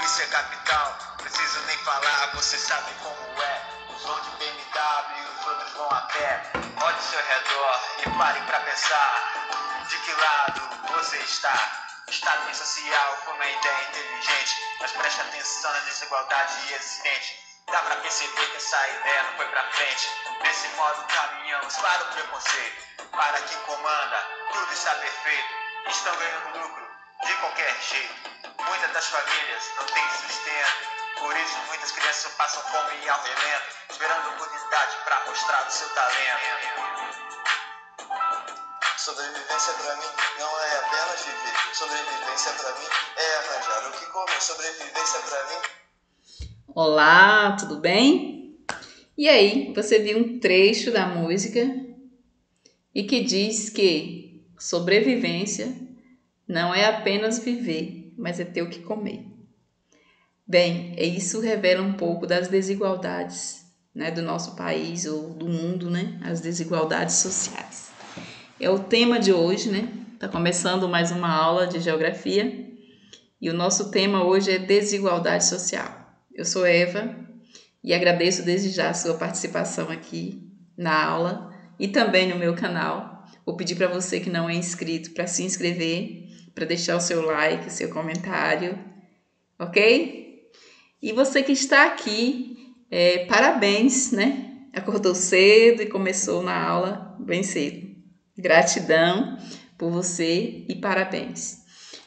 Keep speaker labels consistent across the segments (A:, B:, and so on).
A: Isso é capital, preciso nem falar, você sabe como é. Uns vão de BMW e os outros vão a pé. Olhe ao seu redor e pare pra pensar. De que lado você está? Está bem social com uma ideia inteligente, mas preste atenção na desigualdade existente. Dá pra perceber que essa ideia não foi pra frente. Desse modo caminhamos para o preconceito. Para quem comanda, tudo está perfeito. Estão ganhando lucro de qualquer jeito. Muitas das famílias não têm sustento. Por isso muitas crianças passam fome e ao relento, esperando oportunidade para mostrar o seu talento.
B: Sobrevivência pra mim não é apenas viver. Sobrevivência pra mim é arranjar o que comer. Sobrevivência pra mim.
C: Olá, tudo bem? E aí, você viu um trecho da música e que diz que sobrevivência não é apenas viver, mas é ter o que comer. Bem, isso revela um pouco das desigualdades, né, do nosso país ou do mundo, né, as desigualdades sociais. É o tema de hoje, né? Tá começando mais uma aula de geografia e o nosso tema hoje é desigualdade social. Eu sou Eva e agradeço desde já a sua participação aqui na aula e também no meu canal. Vou pedir para você que não é inscrito para se inscrever, para deixar o seu like, seu comentário, ok? E você que está aqui, parabéns, né? Acordou cedo e começou na aula bem cedo. Gratidão por você e parabéns.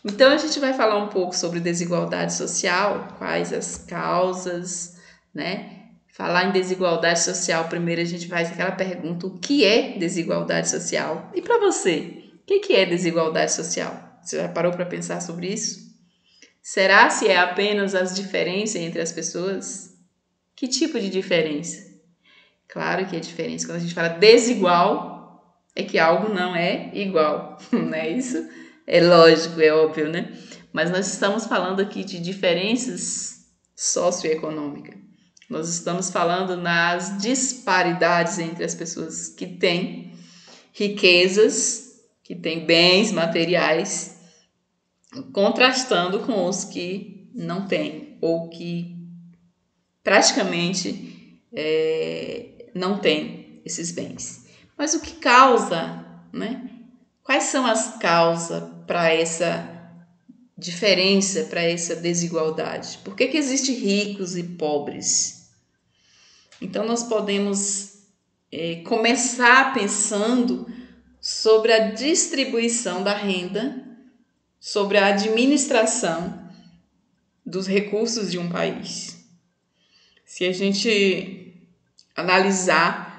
C: Então, a gente vai falar um pouco sobre desigualdade social, quais as causas, né? Falar em desigualdade social, primeiro a gente faz aquela pergunta, o que é desigualdade social? E para você, o que é desigualdade social? Você já parou para pensar sobre isso? Será se é apenas as diferenças entre as pessoas? Que tipo de diferença? Claro que é diferença. Quando a gente fala desigual, é que algo não é igual, não é isso? É lógico, é óbvio, né? Mas nós estamos falando aqui de diferenças socioeconômicas. Nós estamos falando nas disparidades entre as pessoas que têm riquezas, que têm bens materiais, contrastando com os que não têm, ou que praticamente não têm esses bens. Mas o que causa, né? Quais são as causas para essa diferença, para essa desigualdade? Por que existem ricos e pobres? Então, nós podemos começar pensando sobre a distribuição da renda, sobre a administração dos recursos de um país. Se a gente analisar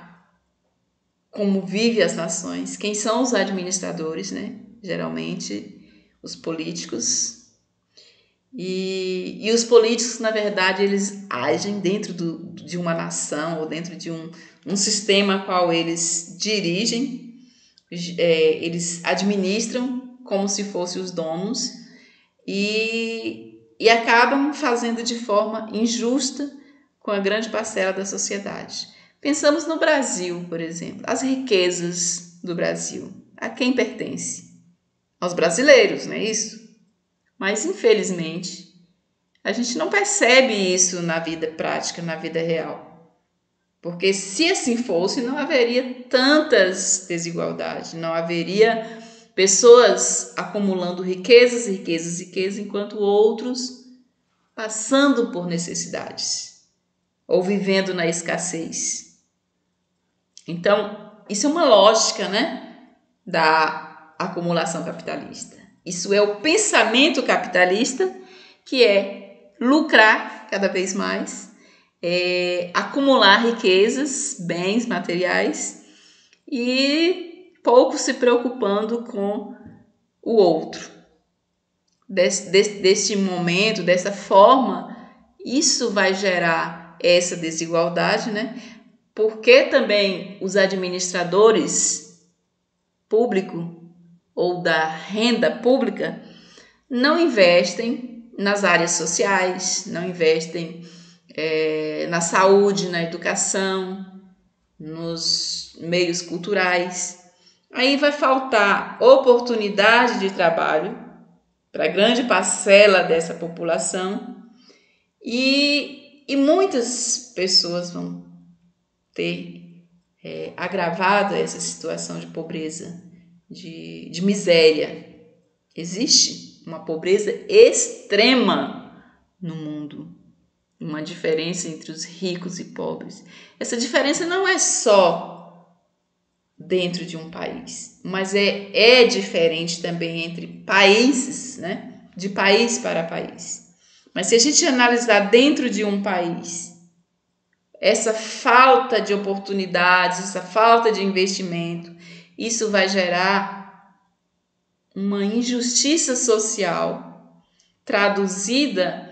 C: como vivem as nações, quem são os administradores, né? Geralmente, os políticos. E os políticos, na verdade, eles agem dentro de uma nação ou dentro de um sistema qual eles dirigem, eles administram como se fossem os donos e acabam fazendo de forma injusta com a grande parcela da sociedade. Pensamos no Brasil, por exemplo, as riquezas do Brasil. A quem pertence? Aos brasileiros, não é isso? Mas, infelizmente, a gente não percebe isso na vida prática, na vida real. Porque se assim fosse, não haveria tantas desigualdades, não haveria pessoas acumulando riquezas, riquezas, riquezas, enquanto outros passando por necessidades ou vivendo na escassez. Então, isso é uma lógica, né, da acumulação capitalista. Isso é o pensamento capitalista, que é lucrar cada vez mais, acumular riquezas, bens materiais e pouco se preocupando com o outro. Deste momento, dessa forma, isso vai gerar essa desigualdade, né? Porque também os administradores públicos ou da renda pública não investem nas áreas sociais, não investem na saúde, na educação, nos meios culturais. Aí vai faltar oportunidade de trabalho para grande parcela dessa população E muitas pessoas vão ter agravado essa situação de pobreza, de miséria. Existe uma pobreza extrema no mundo, uma diferença entre os ricos e pobres. Essa diferença não é só dentro de um país, mas é diferente também entre países, né? De país para país. Mas se a gente analisar dentro de um país, essa falta de oportunidades, essa falta de investimento, isso vai gerar uma injustiça social traduzida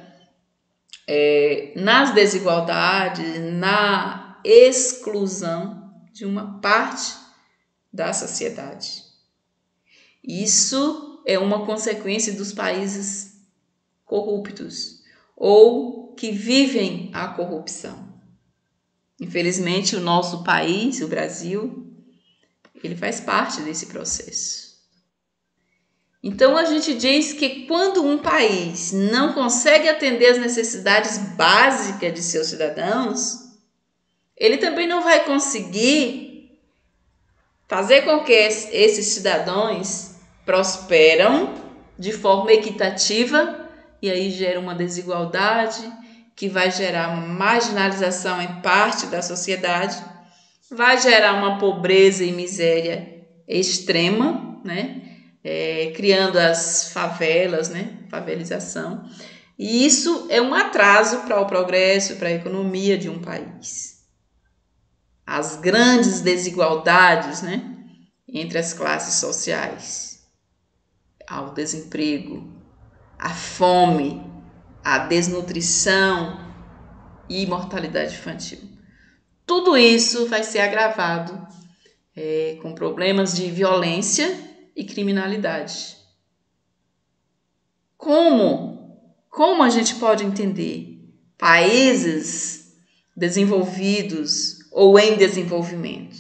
C: nas desigualdades, na exclusão de uma parte da sociedade. Isso é uma consequência dos países corruptos ou que vivem a corrupção. Infelizmente, o nosso país, o Brasil, ele faz parte desse processo. Então, a gente diz que quando um país não consegue atender às necessidades básicas de seus cidadãos, ele também não vai conseguir fazer com que esses cidadãos prosperam de forma equitativa, e aí gera uma desigualdade que vai gerar uma marginalização em parte da sociedade, vai gerar uma pobreza e miséria extrema, né? Criando as favelas, né? Favelização. E isso é um atraso para o progresso, para a economia de um país. As grandes desigualdades, né? Entre as classes sociais, ao desemprego, a fome, a desnutrição e mortalidade infantil. Tudo isso vai ser agravado com problemas de violência e criminalidade. Como a gente pode entender países desenvolvidos ou em desenvolvimento?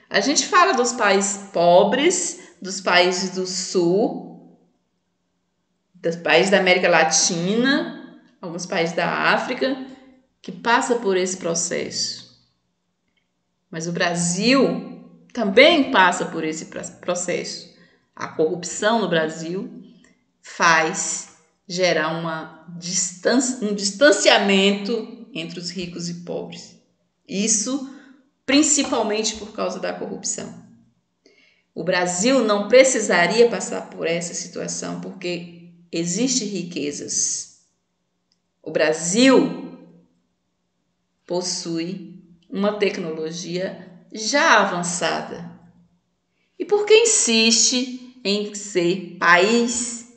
C: A gente fala dos países pobres, dos países do Sul, dos países da América Latina, alguns países da África, que passa por esse processo. Mas o Brasil também passa por esse processo. A corrupção no Brasil faz gerar um distanciamento entre os ricos e pobres. Isso principalmente por causa da corrupção. O Brasil não precisaria passar por essa situação porque existem riquezas. O Brasil possui uma tecnologia já avançada. E por que insiste em ser país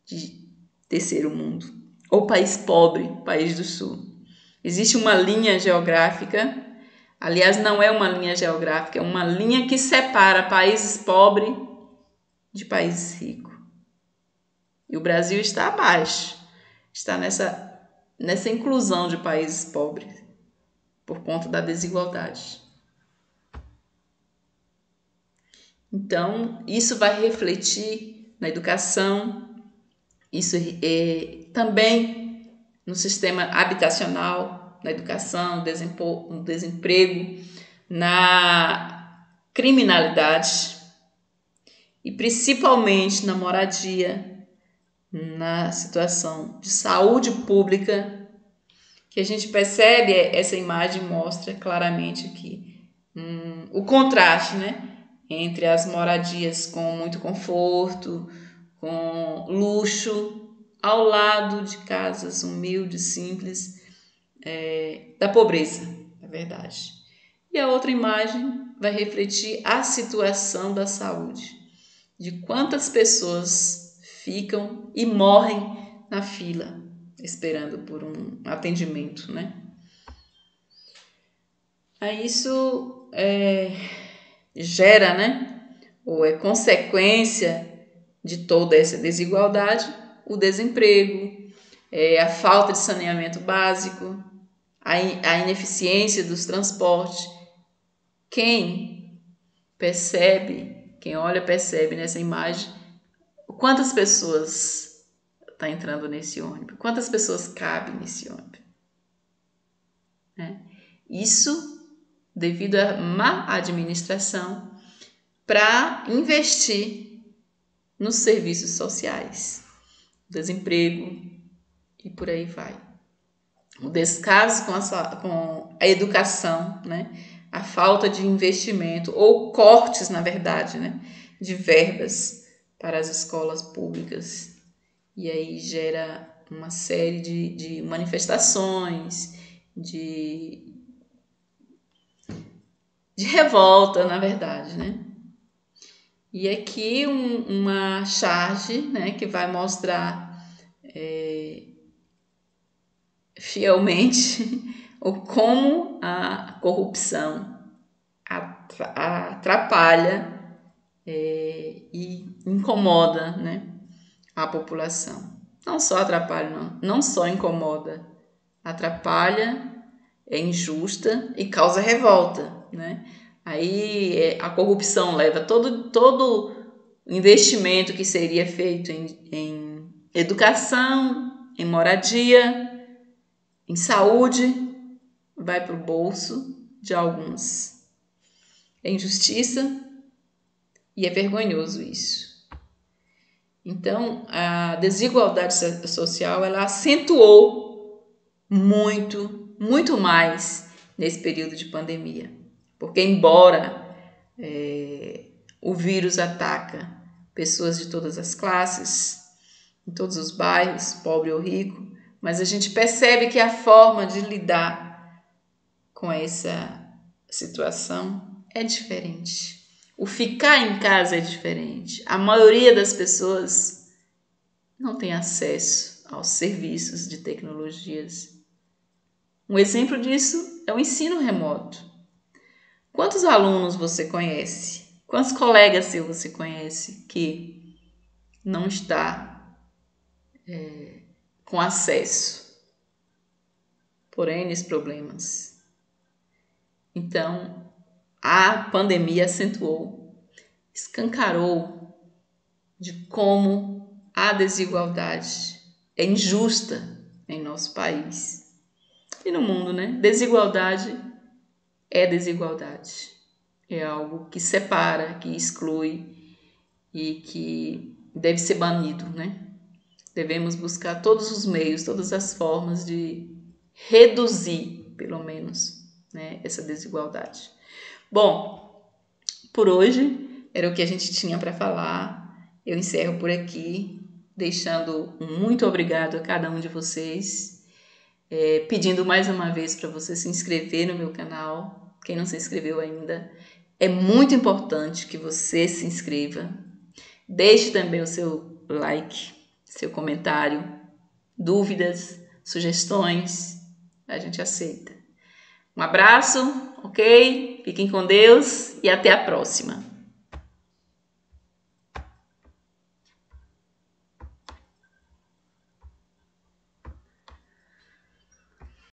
C: de terceiro mundo ou país pobre, país do sul? Existe uma linha geográfica, aliás, não é uma linha geográfica, é uma linha que separa países pobres de países ricos. E o Brasil está abaixo, está nessa inclusão de países pobres por conta da desigualdade. Então, isso vai refletir na educação, isso também no sistema habitacional, na educação, no desemprego, na criminalidade e principalmente na moradia, na situação de saúde pública, que a gente percebe, essa imagem mostra claramente aqui o contraste, né? Entre as moradias com muito conforto, com luxo, ao lado de casas humildes, simples, da pobreza, é verdade. E a outra imagem vai refletir a situação da saúde, de quantas pessoas ficam e morrem na fila, esperando por um atendimento, né? Aí isso gera, né? Ou é consequência de toda essa desigualdade, o desemprego, a falta de saneamento básico, a ineficiência dos transportes. Quem olha percebe nessa imagem quantas pessoas está entrando nesse ônibus? Quantas pessoas cabem nesse ônibus? Isso devido à má administração para investir nos serviços sociais, desemprego e por aí vai. O descaso com a educação, a falta de investimento ou cortes, na verdade, de verbas para as escolas públicas. E aí gera uma série de manifestações, de revolta, na verdade, E aqui uma charge, que vai mostrar fielmente como a corrupção atrapalha e incomoda, a população. Não só atrapalha, não só incomoda, atrapalha, é injusta e causa revolta, Aí a corrupção leva todo investimento que seria feito em educação, em moradia, em saúde, vai para o bolso de alguns. É injustiça e é vergonhoso isso. Então, a desigualdade social, ela acentuou muito mais nesse período de pandemia. Porque embora o vírus ataca pessoas de todas as classes, em todos os bairros, pobre ou rico, mas a gente percebe que a forma de lidar com essa situação é diferente. O ficar em casa é diferente. A maioria das pessoas não tem acesso aos serviços de tecnologias. Um exemplo disso é o ensino remoto. Quantos alunos você conhece? Quantos colegas seus você conhece que não está com acesso por N problemas? Então, a pandemia acentuou, escancarou de como a desigualdade é injusta em nosso país e no mundo, Desigualdade é desigualdade. É algo que separa, que exclui e que deve ser banido, Devemos buscar todos os meios, todas as formas de reduzir, pelo menos, essa desigualdade. Bom, por hoje era o que a gente tinha para falar. Eu encerro por aqui, deixando um muito obrigado a cada um de vocês, pedindo mais uma vez para você se inscrever no meu canal. Quem não se inscreveu ainda, é muito importante que você se inscreva. Deixe também o seu like, seu comentário, dúvidas, sugestões, a gente aceita. Um abraço, ok? Fiquem com Deus e até a próxima.